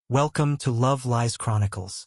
Welcome to Love Lies Chronicles.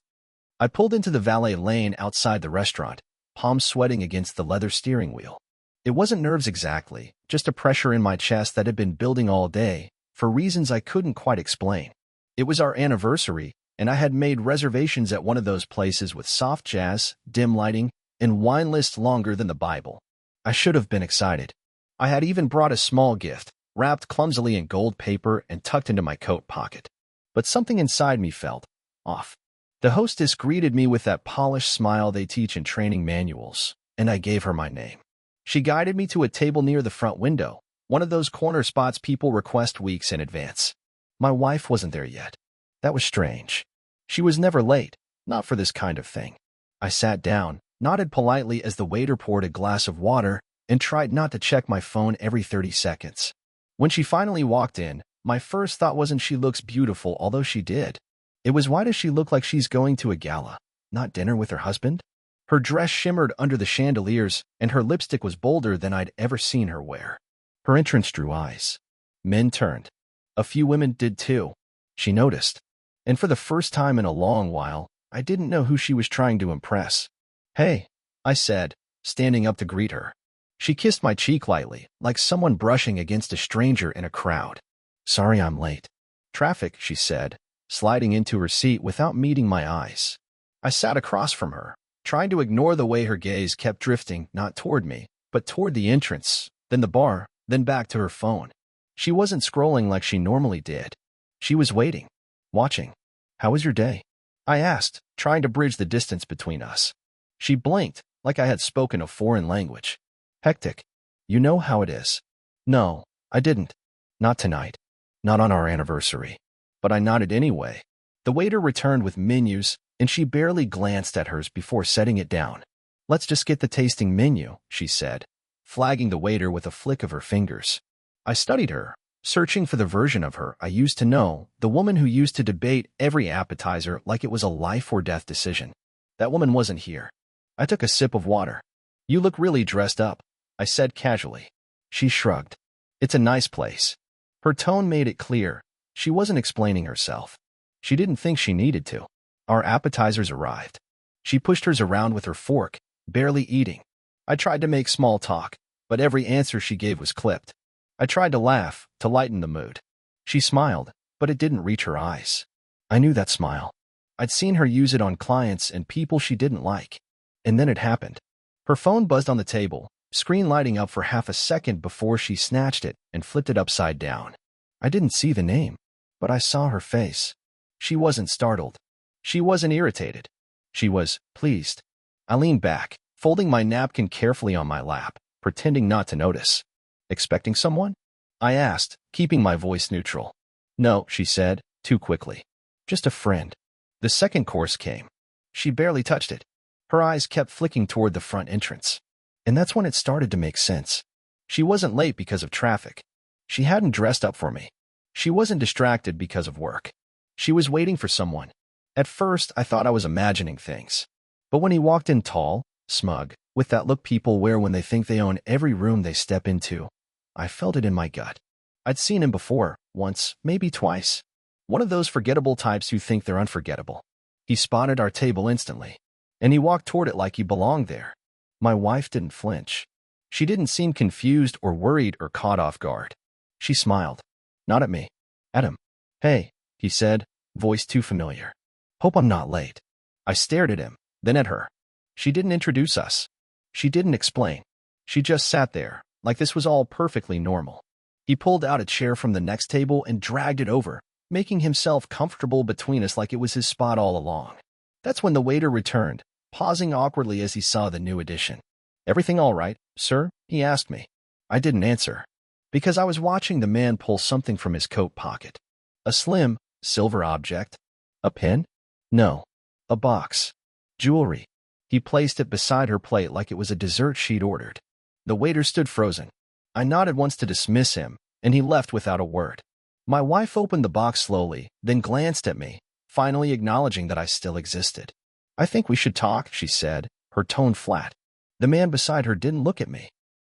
I pulled into the valet lane outside the restaurant, palms sweating against the leather steering wheel. It wasn't nerves exactly, just a pressure in my chest that had been building all day, for reasons I couldn't quite explain. It was our anniversary, and I had made reservations at one of those places with soft jazz, dim lighting, and wine lists longer than the Bible. I should have been excited. I had even brought a small gift, wrapped clumsily in gold paper and tucked into my coat pocket. But something inside me felt off. The hostess greeted me with that polished smile they teach in training manuals, and I gave her my name. She guided me to a table near the front window, one of those corner spots people request weeks in advance. My wife wasn't there yet. That was strange. She was never late, not for this kind of thing. I sat down, nodded politely as the waiter poured a glass of water, and tried not to check my phone every 30 seconds. When she finally walked in, my first thought wasn't she looks beautiful, although she did. It was, why does she look like she's going to a gala, not dinner with her husband? Her dress shimmered under the chandeliers, and her lipstick was bolder than I'd ever seen her wear. Her entrance drew eyes. Men turned. A few women did too. She noticed. And for the first time in a long while, I didn't know who she was trying to impress. "Hey," I said, standing up to greet her. She kissed my cheek lightly, like someone brushing against a stranger in a crowd. "Sorry I'm late." "Traffic," she said, sliding into her seat without meeting my eyes. I sat across from her, trying to ignore the way her gaze kept drifting not toward me, but toward the entrance, then the bar, then back to her phone. She wasn't scrolling like she normally did. She was waiting, watching. "How was your day?" I asked, trying to bridge the distance between us. She blinked, like I had spoken a foreign language. "Hectic. You know how it is." "No, I didn't. Not tonight. Not on our anniversary." But I nodded anyway. The waiter returned with menus, and she barely glanced at hers before setting it down. "Let's just get the tasting menu," she said, flagging the waiter with a flick of her fingers. I studied her, searching for the version of her I used to know, the woman who used to debate every appetizer like it was a life-or-death decision. That woman wasn't here. I took a sip of water. "You look really dressed up," I said casually. She shrugged. "It's a nice place." Her tone made it clear. She wasn't explaining herself. She didn't think she needed to. Our appetizers arrived. She pushed hers around with her fork, barely eating. I tried to make small talk, but every answer she gave was clipped. I tried to laugh, to lighten the mood. She smiled, but it didn't reach her eyes. I knew that smile. I'd seen her use it on clients and people she didn't like. And then it happened. Her phone buzzed on the table, screen lighting up for half a second before she snatched it and flipped it upside down. I didn't see the name, but I saw her face. She wasn't startled. She wasn't irritated. She was pleased. I leaned back, folding my napkin carefully on my lap, pretending not to notice. "Expecting someone?" I asked, keeping my voice neutral. "No," she said, too quickly. "Just a friend." The second course came. She barely touched it. Her eyes kept flicking toward the front entrance. And that's when it started to make sense. She wasn't late because of traffic. She hadn't dressed up for me. She wasn't distracted because of work. She was waiting for someone. At first, I thought I was imagining things. But when he walked in tall, smug, with that look people wear when they think they own every room they step into, I felt it in my gut. I'd seen him before, once, maybe twice. One of those forgettable types who think they're unforgettable. He spotted our table instantly, and he walked toward it like he belonged there. My wife didn't flinch. She didn't seem confused or worried or caught off guard. She smiled. Not at me. At him. "Hey," he said, voice too familiar. "Hope I'm not late." I stared at him, then at her. She didn't introduce us. She didn't explain. She just sat there, like this was all perfectly normal. He pulled out a chair from the next table and dragged it over, making himself comfortable between us like it was his spot all along. That's when the waiter returned, pausing awkwardly as he saw the new addition. "Everything all right, sir?" he asked me. I didn't answer, because I was watching the man pull something from his coat pocket. A slim, silver object. A pen? No. A box. Jewelry. He placed it beside her plate like it was a dessert she'd ordered. The waiter stood frozen. I nodded once to dismiss him, and he left without a word. My wife opened the box slowly, then glanced at me, finally acknowledging that I still existed. "I think we should talk," she said, her tone flat. The man beside her didn't look at me.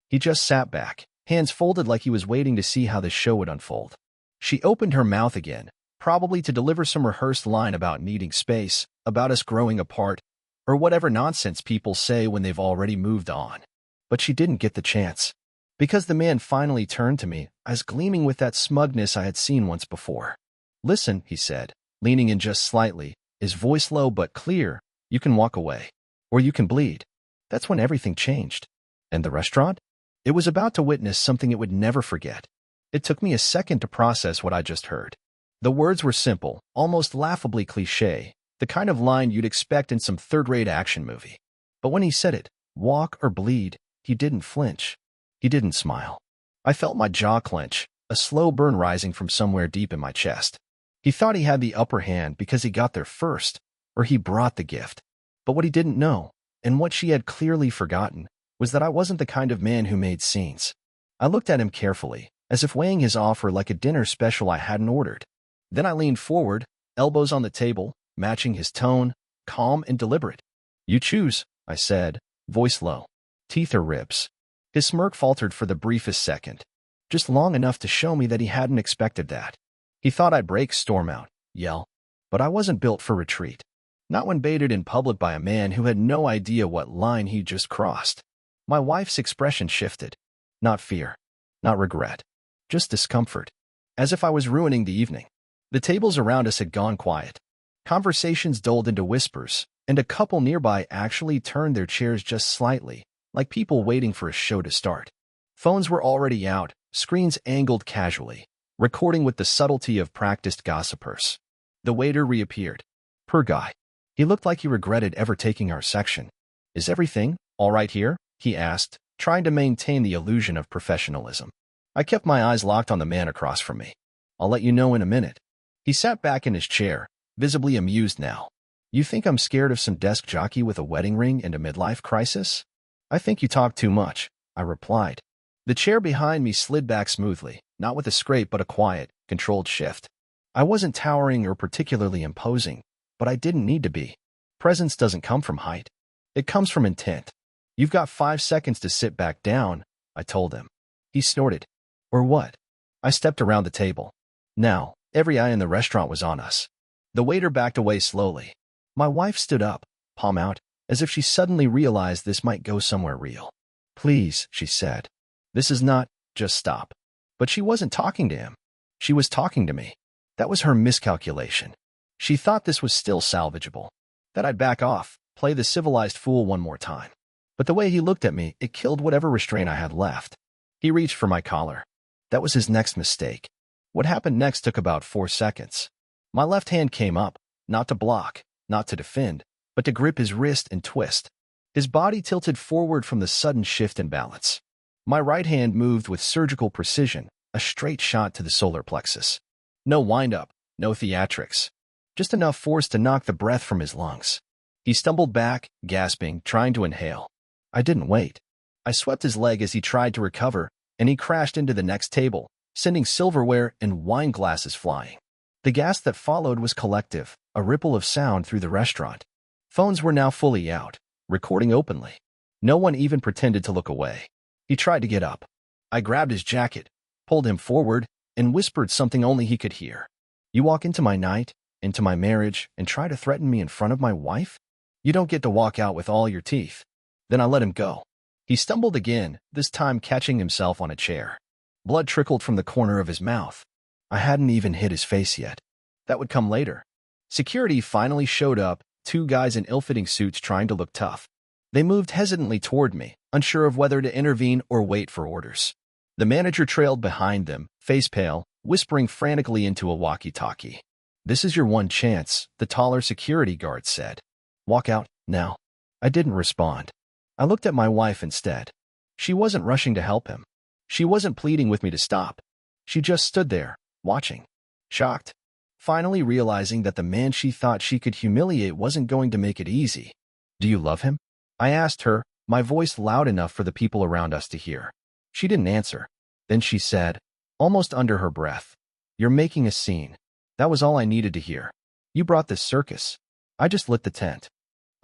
He just sat back, hands folded like he was waiting to see how the show would unfold. She opened her mouth again, probably to deliver some rehearsed line about needing space, about us growing apart, or whatever nonsense people say when they've already moved on. But she didn't get the chance. Because the man finally turned to me, I was gleaming with that smugness I had seen once before. "Listen," he said, leaning in just slightly, his voice low but clear, "you can walk away. Or you can bleed." That's when everything changed. And the restaurant? It was about to witness something it would never forget. It took me a second to process what I just heard. The words were simple, almost laughably cliché, the kind of line you'd expect in some third-rate action movie. But when he said it, walk or bleed, he didn't flinch. He didn't smile. I felt my jaw clench, a slow burn rising from somewhere deep in my chest. He thought he had the upper hand because he got there first, or he brought the gift. But what he didn't know, and what she had clearly forgotten, was that I wasn't the kind of man who made scenes. I looked at him carefully, as if weighing his offer like a dinner special I hadn't ordered. Then I leaned forward, elbows on the table, matching his tone, calm and deliberate. "You choose," I said, voice low. "Teeth or ribs?" His smirk faltered for the briefest second, just long enough to show me that he hadn't expected that. He thought I'd break, storm out, yell. But I wasn't built for retreat. Not when baited in public by a man who had no idea what line he'd just crossed. My wife's expression shifted. Not fear, not regret, just discomfort, as if I was ruining the evening. The tables around us had gone quiet. Conversations dulled into whispers, and a couple nearby actually turned their chairs just slightly, like people waiting for a show to start. Phones were already out, screens angled casually, recording with the subtlety of practiced gossipers. The waiter reappeared. Poor guy. He looked like he regretted ever taking our section. "Is everything all right here?" he asked, trying to maintain the illusion of professionalism. I kept my eyes locked on the man across from me. "I'll let you know in a minute." He sat back in his chair, visibly amused now. "You think I'm scared of some desk jockey with a wedding ring and a midlife crisis?" "I think you talk too much," I replied. The chair behind me slid back smoothly, not with a scrape but a quiet, controlled shift. I wasn't towering or particularly imposing, but I didn't need to be. Presence doesn't come from height. It comes from intent. "You've got 5 seconds to sit back down," I told him. He snorted. "Or what?" I stepped around the table. Now, every eye in the restaurant was on us. The waiter backed away slowly. My wife stood up, palm out, as if she suddenly realized this might go somewhere real. "Please," she said. "This is not, just stop." But she wasn't talking to him. She was talking to me. That was her miscalculation. She thought this was still salvageable. That I'd back off, play the civilized fool one more time. But the way he looked at me, it killed whatever restraint I had left. He reached for my collar. That was his next mistake. What happened next took about 4 seconds. My left hand came up, not to block, not to defend, but to grip his wrist and twist. His body tilted forward from the sudden shift in balance. My right hand moved with surgical precision, a straight shot to the solar plexus. No wind-up, no theatrics. Just enough force to knock the breath from his lungs. He stumbled back, gasping, trying to inhale. I didn't wait. I swept his leg as he tried to recover, and he crashed into the next table, sending silverware and wine glasses flying. The gasp that followed was collective, a ripple of sound through the restaurant. Phones were now fully out, recording openly. No one even pretended to look away. He tried to get up. I grabbed his jacket, pulled him forward, and whispered something only he could hear. "You walk into my night, into my marriage, and try to threaten me in front of my wife? You don't get to walk out with all your teeth." Then I let him go. He stumbled again, this time catching himself on a chair. Blood trickled from the corner of his mouth. I hadn't even hit his face yet. That would come later. Security finally showed up, 2 guys in ill-fitting suits trying to look tough. They moved hesitantly toward me, unsure of whether to intervene or wait for orders. The manager trailed behind them, face pale, whispering frantically into a walkie-talkie. "This is your one chance," the taller security guard said. "Walk out, now." I didn't respond. I looked at my wife instead. She wasn't rushing to help him. She wasn't pleading with me to stop. She just stood there, watching. Shocked. Finally realizing that the man she thought she could humiliate wasn't going to make it easy. "Do you love him?" I asked her, my voice loud enough for the people around us to hear. She didn't answer. Then she said, almost under her breath, "You're making a scene." That was all I needed to hear. "You brought this circus." I just lit the tent.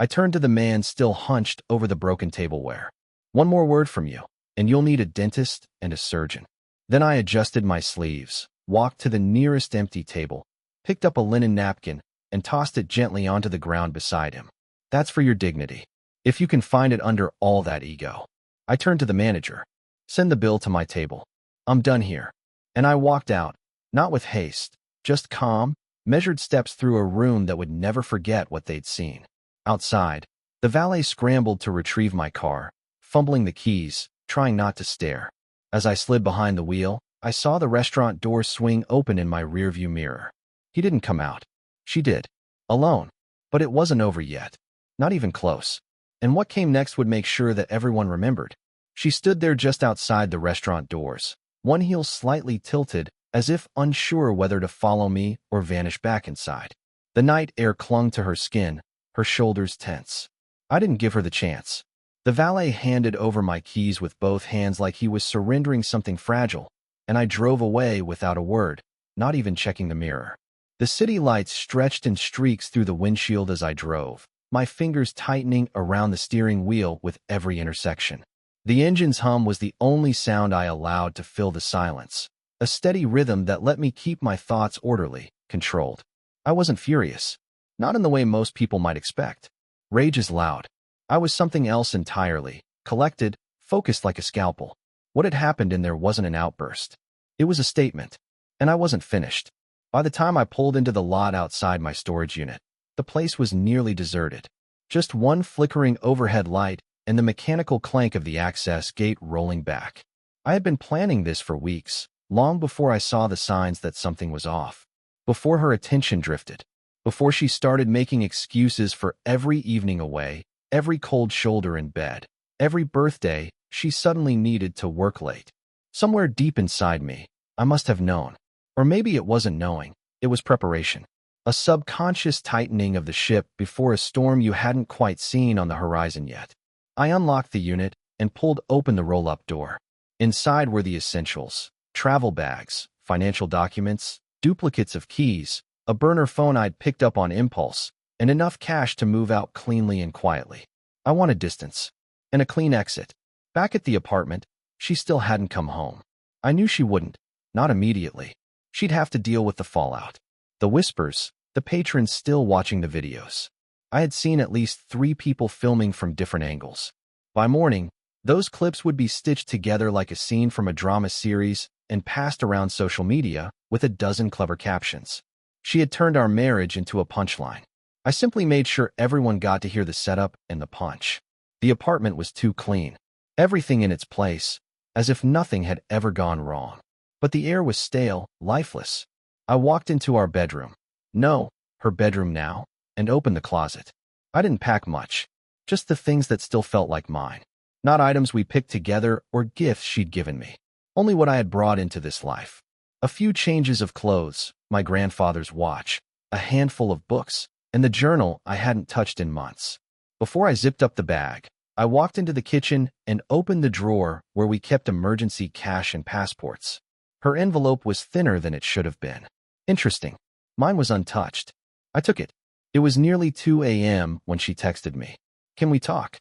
I turned to the man still hunched over the broken tableware. "One more word from you, and you'll need a dentist and a surgeon." Then I adjusted my sleeves, walked to the nearest empty table, picked up a linen napkin, and tossed it gently onto the ground beside him. That's for your dignity. If you can find it under all that ego. I turned to the manager. Send the bill to my table. I'm done here. And I walked out, not with haste, just calm, measured steps through a room that would never forget what they'd seen. Outside, the valet scrambled to retrieve my car, fumbling the keys, trying not to stare. As I slid behind the wheel, I saw the restaurant door swing open in my rearview mirror. He didn't come out. She did. Alone. But it wasn't over yet. Not even close. And what came next would make sure that everyone remembered. She stood there just outside the restaurant doors, one heel slightly tilted, as if unsure whether to follow me or vanish back inside. The night air clung to her skin, her shoulders tense. I didn't give her the chance. The valet handed over my keys with both hands like he was surrendering something fragile, and I drove away without a word, not even checking the mirror. The city lights stretched in streaks through the windshield as I drove, my fingers tightening around the steering wheel with every intersection. The engine's hum was the only sound I allowed to fill the silence, a steady rhythm that let me keep my thoughts orderly, controlled. I wasn't furious, not in the way most people might expect. Rage is loud. I was something else entirely, collected, focused like a scalpel. What had happened in there wasn't an outburst. It was a statement, and I wasn't finished. By the time I pulled into the lot outside my storage unit, the place was nearly deserted. Just one flickering overhead light and the mechanical clank of the access gate rolling back. I had been planning this for weeks, long before I saw the signs that something was off. Before her attention drifted. Before she started making excuses for every evening away, every cold shoulder in bed, every birthday she suddenly needed to work late. Somewhere deep inside me, I must have known. Or maybe it wasn't knowing, it was preparation. A subconscious tightening of the ship before a storm you hadn't quite seen on the horizon yet. I unlocked the unit and pulled open the roll-up door. Inside were the essentials: travel bags, financial documents, duplicates of keys, a burner phone I'd picked up on impulse, and enough cash to move out cleanly and quietly. I wanted distance. And a clean exit. Back at the apartment, she still hadn't come home. I knew she wouldn't. Not immediately. She'd have to deal with the fallout. The whispers, the patrons still watching the videos. I had seen at least 3 people filming from different angles. By morning, those clips would be stitched together like a scene from a drama series and passed around social media with a dozen clever captions. She had turned our marriage into a punchline. I simply made sure everyone got to hear the setup and the punch. The apartment was too clean. Everything in its place, as if nothing had ever gone wrong. But the air was stale, lifeless. I walked into our bedroom. No, her bedroom now, and opened the closet. I didn't pack much, just the things that still felt like mine. Not items we picked together or gifts she'd given me. Only what I had brought into this life. A few changes of clothes, my grandfather's watch, a handful of books, and the journal I hadn't touched in months. Before I zipped up the bag, I walked into the kitchen and opened the drawer where we kept emergency cash and passports. Her envelope was thinner than it should have been. Interesting. Mine was untouched. I took it. It was nearly 2 a.m. when she texted me. Can we talk?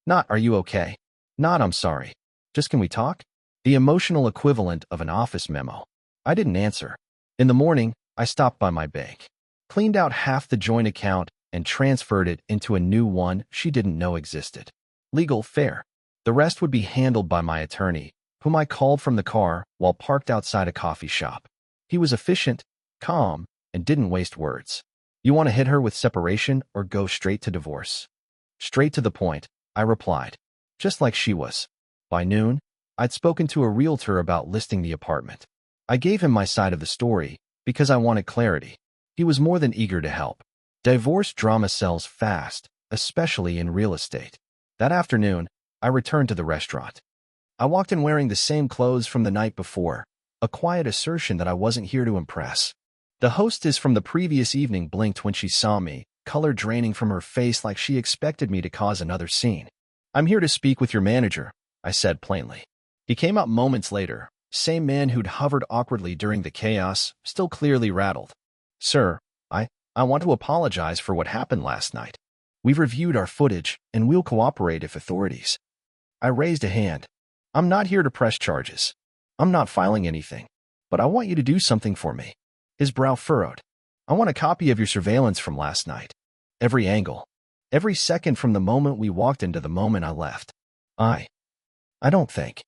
Not, are you okay? Not, I'm sorry. Just, can we talk? The emotional equivalent of an office memo. I didn't answer. In the morning, I stopped by my bank, cleaned out half the joint account, and transferred it into a new one she didn't know existed. Legal, fair. The rest would be handled by my attorney, whom I called from the car while parked outside a coffee shop. He was efficient, calm, and didn't waste words. You want to hit her with separation or go straight to divorce? Straight to the point, I replied, just like she was. By noon, I'd spoken to a realtor about listing the apartment. I gave him my side of the story because I wanted clarity. He was more than eager to help. Divorce drama sells fast, especially in real estate. That afternoon, I returned to the restaurant. I walked in wearing the same clothes from the night before, a quiet assertion that I wasn't here to impress. The hostess from the previous evening blinked when she saw me, color draining from her face like she expected me to cause another scene. I'm here to speak with your manager, I said plainly. He came up moments later, same man who'd hovered awkwardly during the chaos, still clearly rattled. Sir, I want to apologize for what happened last night. We've reviewed our footage, and we'll cooperate if authorities. I raised a hand. I'm not here to press charges. I'm not filing anything. But I want you to do something for me. His brow furrowed. I want a copy of your surveillance from last night. Every angle. Every second from the moment we walked into the moment I left. I don't think.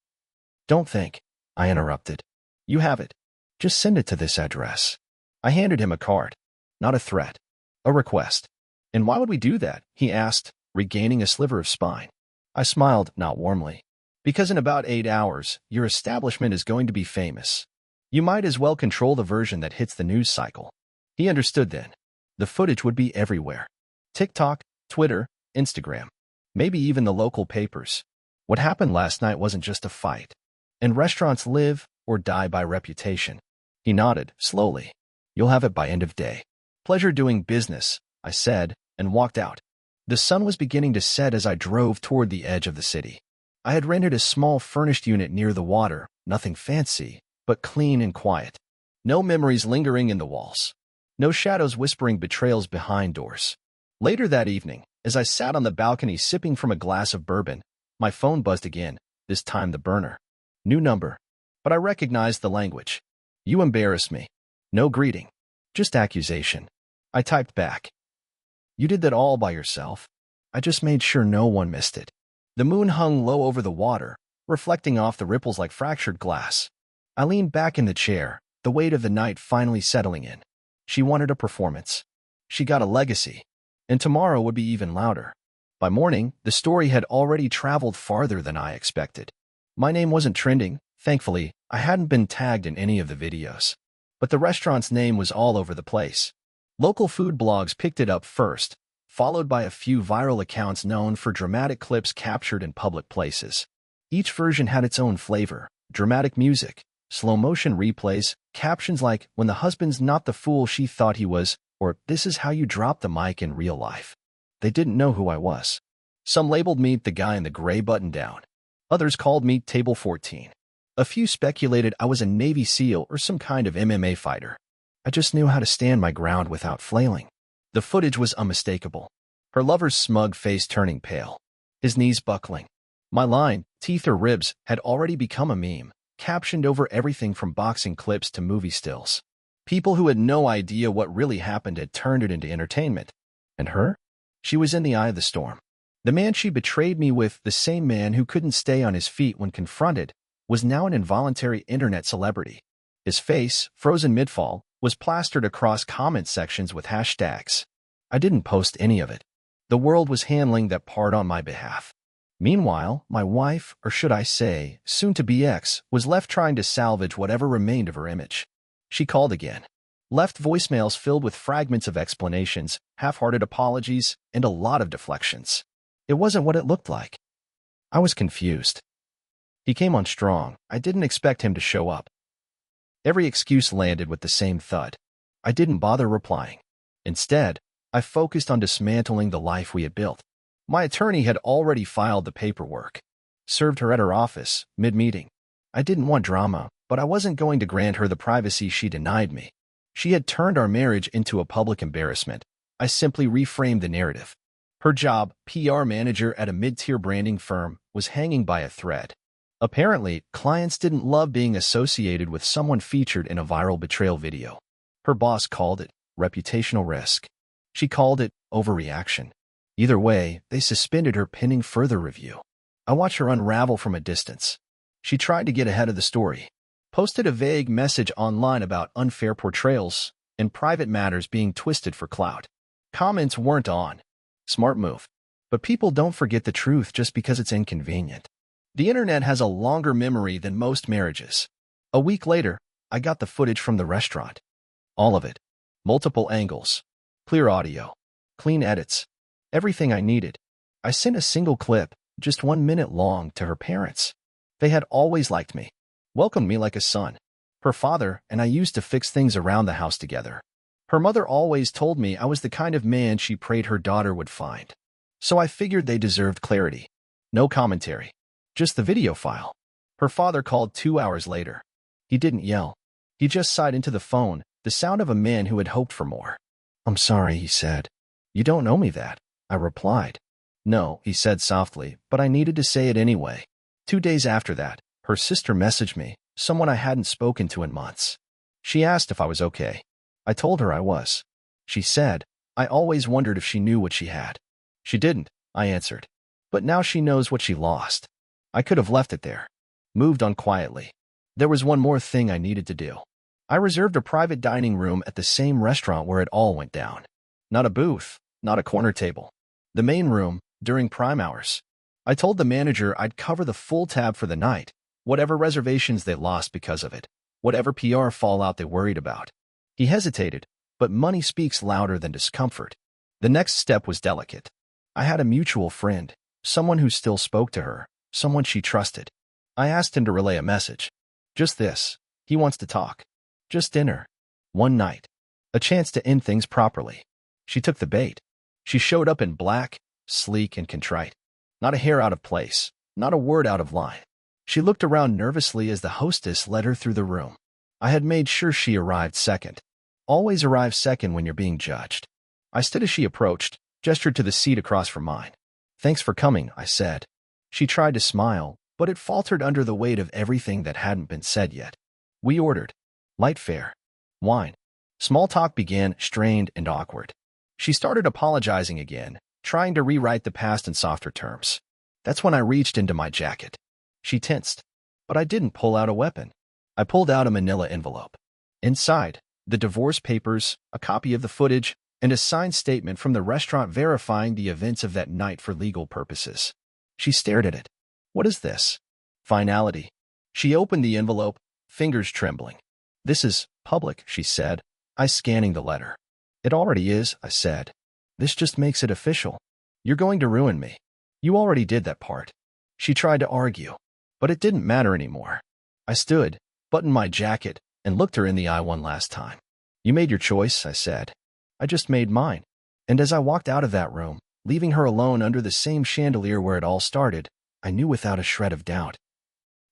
Don't think, I interrupted. You have it. Just send it to this address. I handed him a card. Not a threat. A request. And why would we do that? He asked, regaining a sliver of spine. I smiled, not warmly. Because in about 8 hours, your establishment is going to be famous. You might as well control the version that hits the news cycle. He understood then. The footage would be everywhere. TikTok, Twitter, Instagram. Maybe even the local papers. What happened last night wasn't just a fight. And restaurants live or die by reputation. He nodded, slowly. You'll have it by end of day. Pleasure doing business, I said, and walked out. The sun was beginning to set as I drove toward the edge of the city. I had rented a small furnished unit near the water, nothing fancy, but clean and quiet. No memories lingering in the walls. No shadows whispering betrayals behind doors. Later that evening, as I sat on the balcony sipping from a glass of bourbon, my phone buzzed again, this time the burner. New number. But I recognized the language. You embarrass me. No greeting. Just accusation. I typed back. You did that all by yourself. I just made sure no one missed it. The moon hung low over the water, reflecting off the ripples like fractured glass. I leaned back in the chair, the weight of the night finally settling in. She wanted a performance. She got a legacy. And tomorrow would be even louder. By morning, the story had already traveled farther than I expected. My name wasn't trending. Thankfully, I hadn't been tagged in any of the videos. But the restaurant's name was all over the place. Local food blogs picked it up first, followed by a few viral accounts known for dramatic clips captured in public places. Each version had its own flavor: dramatic music, slow-motion replays, captions like, "When the husband's not the fool she thought he was," or "This is how you drop the mic in real life." They didn't know who I was. Some labeled me the guy in the gray button-down. Others called me Table 14. A few speculated I was a Navy SEAL or some kind of MMA fighter. I just knew how to stand my ground without flailing. The footage was unmistakable. Her lover's smug face turning pale. His knees buckling. My line, "Teeth or ribs," had already become a meme, captioned over everything from boxing clips to movie stills. People who had no idea what really happened had turned it into entertainment. And her? She was in the eye of the storm. The man she betrayed me with, the same man who couldn't stay on his feet when confronted, was now an involuntary internet celebrity. His face, frozen mid-fall, was plastered across comment sections with hashtags. I didn't post any of it. The world was handling that part on my behalf. Meanwhile, my wife, or should I say, soon-to-be ex, was left trying to salvage whatever remained of her image. She called again. Left voicemails filled with fragments of explanations, half-hearted apologies, and a lot of deflections. It wasn't what it looked like. I was confused. He came on strong. I didn't expect him to show up. Every excuse landed with the same thud. I didn't bother replying. Instead, I focused on dismantling the life we had built. My attorney had already filed the paperwork. Served her at her office, mid-meeting. I didn't want drama, but I wasn't going to grant her the privacy she denied me. She had turned our marriage into a public embarrassment. I simply reframed the narrative. Her job, PR manager at a mid-tier branding firm, was hanging by a thread. Apparently, clients didn't love being associated with someone featured in a viral betrayal video. Her boss called it reputational risk. She called it overreaction. Either way, they suspended her pending further review. I watched her unravel from a distance. She tried to get ahead of the story. Posted a vague message online about unfair portrayals and private matters being twisted for clout. Comments weren't on. Smart move. But people don't forget the truth just because it's inconvenient. The internet has a longer memory than most marriages. A week later, I got the footage from the restaurant. All of it. Multiple angles. Clear audio. Clean edits. Everything I needed. I sent a single clip, just 1 minute long, to her parents. They had always liked me. Welcomed me like a son. Her father and I used to fix things around the house together. Her mother always told me I was the kind of man she prayed her daughter would find. So I figured they deserved clarity. No commentary. Just the video file. Her father called 2 hours later. He didn't yell. He just sighed into the phone, the sound of a man who had hoped for more. "I'm sorry," he said. "You don't know me that," I replied. "No," he said softly, but I needed to say it anyway. 2 days after that, her sister messaged me, someone I hadn't spoken to in months. She asked if I was okay. I told her I was. She said, I always wondered if she knew what she had. She didn't, I answered. But now she knows what she lost. I could have left it there. Moved on quietly. There was one more thing I needed to do. I reserved a private dining room at the same restaurant where it all went down. Not a booth, not a corner table. The main room, during prime hours. I told the manager I'd cover the full tab for the night, whatever reservations they lost because of it, whatever PR fallout they worried about. He hesitated, but money speaks louder than discomfort. The next step was delicate. I had a mutual friend, someone who still spoke to her, someone she trusted. I asked him to relay a message. Just this. He wants to talk. Just dinner. One night. A chance to end things properly. She took the bait. She showed up in black, sleek and contrite. Not a hair out of place, not a word out of line. She looked around nervously as the hostess led her through the room. I had made sure she arrived second. Always arrive second when you're being judged. I stood as she approached, gestured to the seat across from mine. Thanks for coming, I said. She tried to smile, but it faltered under the weight of everything that hadn't been said yet. We ordered. Light fare. Wine. Small talk began, strained and awkward. She started apologizing again, trying to rewrite the past in softer terms. That's when I reached into my jacket. She tensed, but I didn't pull out a weapon. I pulled out a manila envelope. Inside, the divorce papers, a copy of the footage, and a signed statement from the restaurant verifying the events of that night for legal purposes. She stared at it. What is this? Finality. She opened the envelope, fingers trembling. This is public, she said, I scanning the letter. It already is, I said. This just makes it official. You're going to ruin me. You already did that part. She tried to argue, but it didn't matter anymore. I stood, buttoned my jacket, and looked her in the eye one last time. You made your choice, I said. I just made mine. And as I walked out of that room, leaving her alone under the same chandelier where it all started, I knew without a shred of doubt.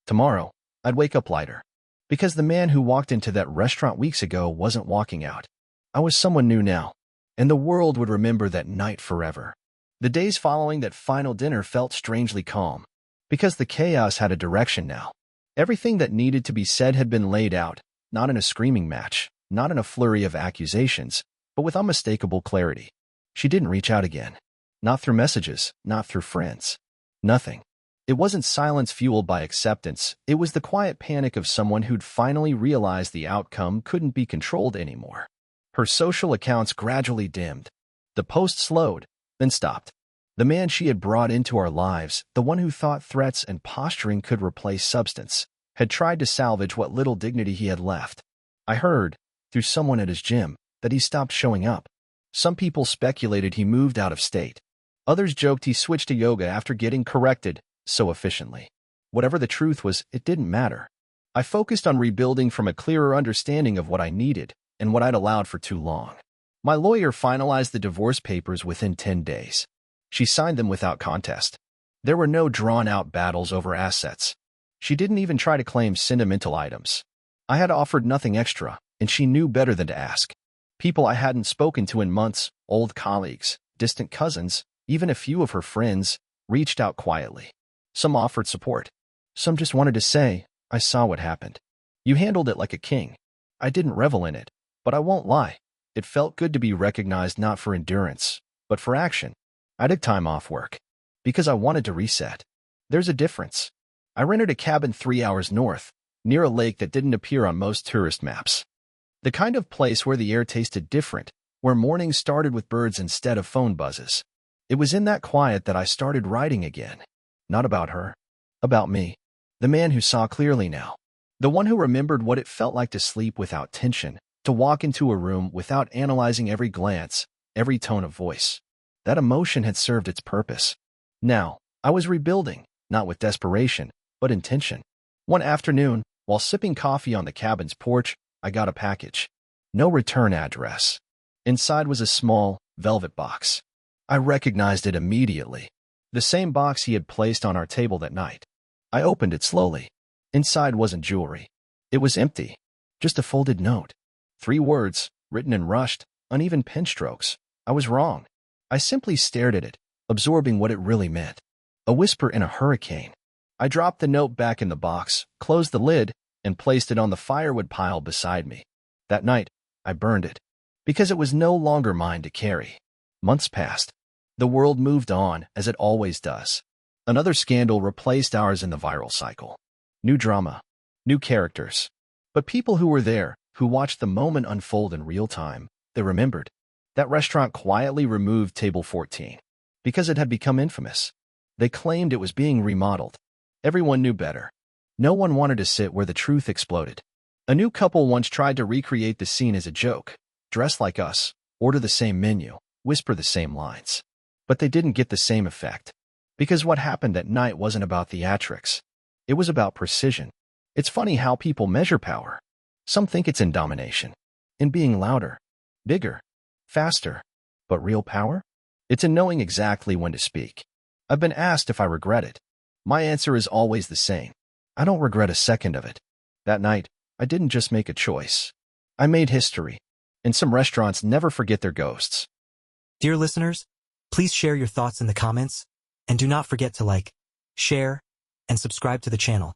Tomorrow, I'd wake up lighter. Because the man who walked into that restaurant weeks ago wasn't walking out. I was someone new now, and the world would remember that night forever. The days following that final dinner felt strangely calm, because the chaos had a direction now. Everything that needed to be said had been laid out, not in a screaming match, not in a flurry of accusations, but with unmistakable clarity. She didn't reach out again. Not through messages, not through friends. Nothing. It wasn't silence fueled by acceptance, it was the quiet panic of someone who'd finally realized the outcome couldn't be controlled anymore. Her social accounts gradually dimmed. The posts slowed, then stopped. The man she had brought into our lives, the one who thought threats and posturing could replace substance, had tried to salvage what little dignity he had left. I heard, through someone at his gym, that he stopped showing up. Some people speculated he moved out of state. Others joked he switched to yoga after getting corrected so efficiently. Whatever the truth was, it didn't matter. I focused on rebuilding from a clearer understanding of what I needed and what I'd allowed for too long. My lawyer finalized the divorce papers within 10 days. She signed them without contest. There were no drawn-out battles over assets. She didn't even try to claim sentimental items. I had offered nothing extra, and she knew better than to ask. People I hadn't spoken to in months, old colleagues, distant cousins, even a few of her friends, reached out quietly. Some offered support. Some just wanted to say, I saw what happened. You handled it like a king. I didn't revel in it, but I won't lie. It felt good to be recognized not for endurance, but for action. I took time off work because I wanted to reset. There's a difference. I rented a cabin 3 hours north, near a lake that didn't appear on most tourist maps. The kind of place where the air tasted different, where mornings started with birds instead of phone buzzes. It was in that quiet that I started writing again. Not about her. About me. The man who saw clearly now. The one who remembered what it felt like to sleep without tension, to walk into a room without analyzing every glance, every tone of voice. That emotion had served its purpose. Now, I was rebuilding, not with desperation, but intention. One afternoon, while sipping coffee on the cabin's porch, I got a package. No return address. Inside was a small, velvet box. I recognized it immediately. The same box he had placed on our table that night. I opened it slowly. Inside wasn't jewelry. It was empty. Just a folded note. 3 words, written in rushed, uneven pen strokes. I was wrong. I simply stared at it, absorbing what it really meant. A whisper in a hurricane. I dropped the note back in the box, closed the lid, and placed it on the firewood pile beside me. That night, I burned it. because it was no longer mine to carry. Months passed. The world moved on, as it always does. Another scandal replaced ours in the viral cycle. New drama, new characters. But people who were there, who watched the moment unfold in real time, they remembered. That restaurant quietly removed table 14 because it had become infamous. They claimed it was being remodeled. Everyone knew better. No one wanted to sit where the truth exploded. A new couple once tried to recreate the scene as a joke, dress like us, order the same menu, whisper the same lines. But they didn't get the same effect. Because what happened that night wasn't about theatrics. It was about precision. It's funny how people measure power. Some think it's in domination, in being louder, bigger, faster. But real power? It's in knowing exactly when to speak. I've been asked if I regret it. My answer is always the same. I don't regret a second of it. That night, I didn't just make a choice. I made history. And some restaurants never forget their ghosts. Dear listeners, please share your thoughts in the comments, and do not forget to like, share, and subscribe to the channel.